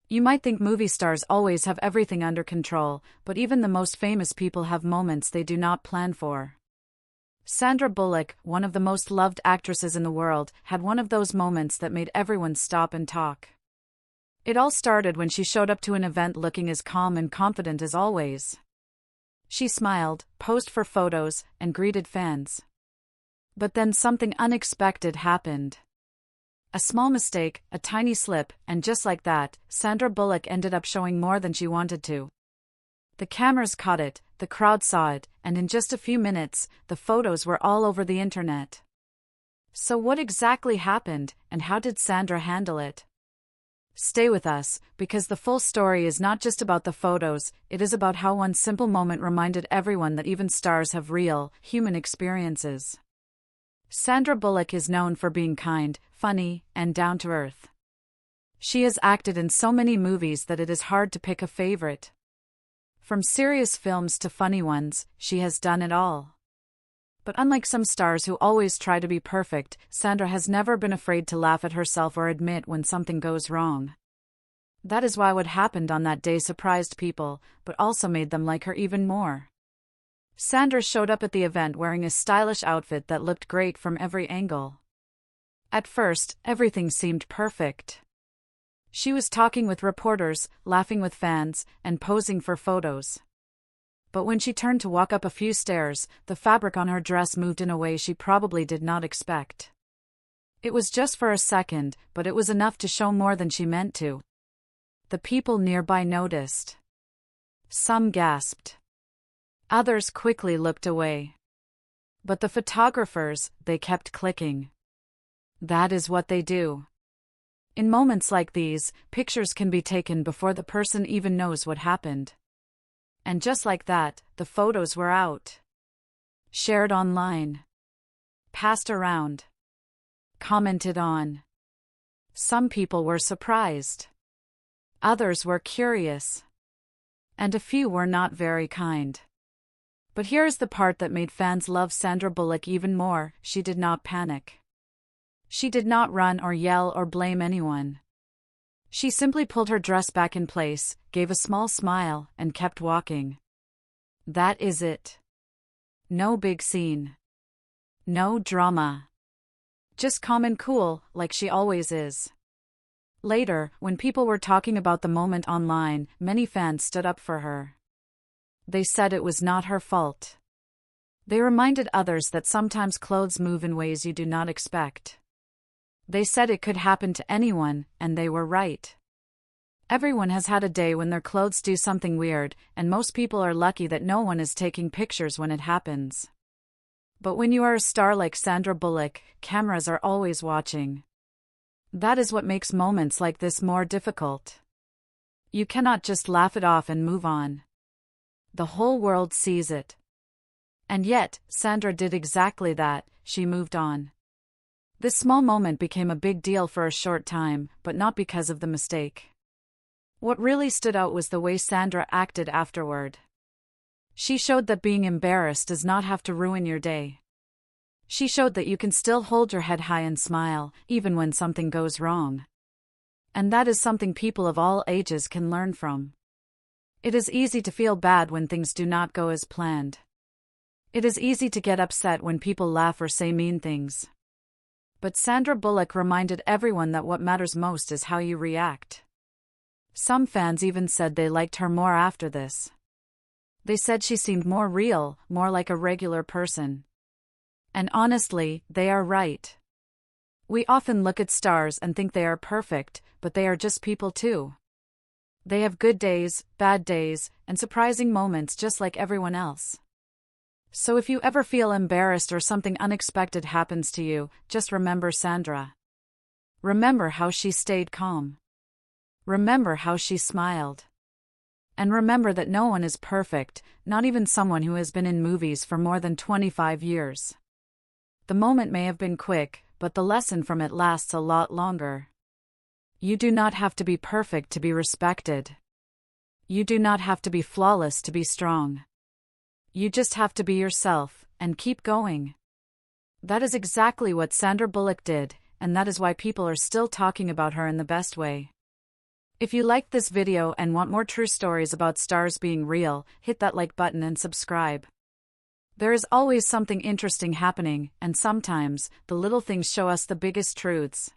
You might think movie stars always have everything under control, but even the most famous people have moments they do not plan for. Sandra Bullock, one of the most loved actresses in the world, had one of those moments that made everyone stop and talk. It all started when she showed up to an event looking as calm and confident as always. She smiled, posed for photos, and greeted fans. But then something unexpected happened. A small mistake, a tiny slip, and just like that, Sandra Bullock ended up showing more than she wanted to. The cameras caught it, the crowd saw it, and in just a few minutes, the photos were all over the internet. So what exactly happened, and how did Sandra handle it? Stay with us, because the full story is not just about the photos, it is about how one simple moment reminded everyone that even stars have real, human experiences. Sandra Bullock is known for being kind, funny, and down-to-earth. She has acted in so many movies that it is hard to pick a favorite. From serious films to funny ones, she has done it all. But unlike some stars who always try to be perfect, Sandra has never been afraid to laugh at herself or admit when something goes wrong. That is why what happened on that day surprised people, but also made them like her even more. Sandra showed up at the event wearing a stylish outfit that looked great from every angle. At first, everything seemed perfect. She was talking with reporters, laughing with fans, and posing for photos. But when she turned to walk up a few stairs, the fabric on her dress moved in a way she probably did not expect. It was just for a second, but it was enough to show more than she meant to. The people nearby noticed. Some gasped. Others quickly looked away. But the photographers, they kept clicking. That is what they do. In moments like these, pictures can be taken before the person even knows what happened. And just like that, the photos were out. Shared online. Passed around. Commented on. Some people were surprised. Others were curious. And a few were not very kind. But here's the part that made fans love Sandra Bullock even more: she did not panic. She did not run or yell or blame anyone. She simply pulled her dress back in place, gave a small smile, and kept walking. That is it. No big scene. No drama. Just calm and cool, like she always is. Later, when people were talking about the moment online, many fans stood up for her. They said it was not her fault. They reminded others that sometimes clothes move in ways you do not expect. They said it could happen to anyone, and they were right. Everyone has had a day when their clothes do something weird, and most people are lucky that no one is taking pictures when it happens. But when you are a star like Sandra Bullock, cameras are always watching. That is what makes moments like this more difficult. You cannot just laugh it off and move on. The whole world sees it. And yet, Sandra did exactly that. She moved on. This small moment became a big deal for a short time, but not because of the mistake. What really stood out was the way Sandra acted afterward. She showed that being embarrassed does not have to ruin your day. She showed that you can still hold your head high and smile, even when something goes wrong. And that is something people of all ages can learn from. It is easy to feel bad when things do not go as planned. It is easy to get upset when people laugh or say mean things. But Sandra Bullock reminded everyone that what matters most is how you react. Some fans even said they liked her more after this. They said she seemed more real, more like a regular person. And honestly, they are right. We often look at stars and think they are perfect, but they are just people too. They have good days, bad days, and surprising moments just like everyone else. So if you ever feel embarrassed or something unexpected happens to you, just remember Sandra. Remember how she stayed calm. Remember how she smiled. And remember that no one is perfect, not even someone who has been in movies for more than 25 years. The moment may have been quick, but the lesson from it lasts a lot longer. You do not have to be perfect to be respected. You do not have to be flawless to be strong. You just have to be yourself, and keep going. That is exactly what Sandra Bullock did, and that is why people are still talking about her in the best way. If you liked this video and want more true stories about stars being real, hit that like button and subscribe. There is always something interesting happening, and sometimes, the little things show us the biggest truths.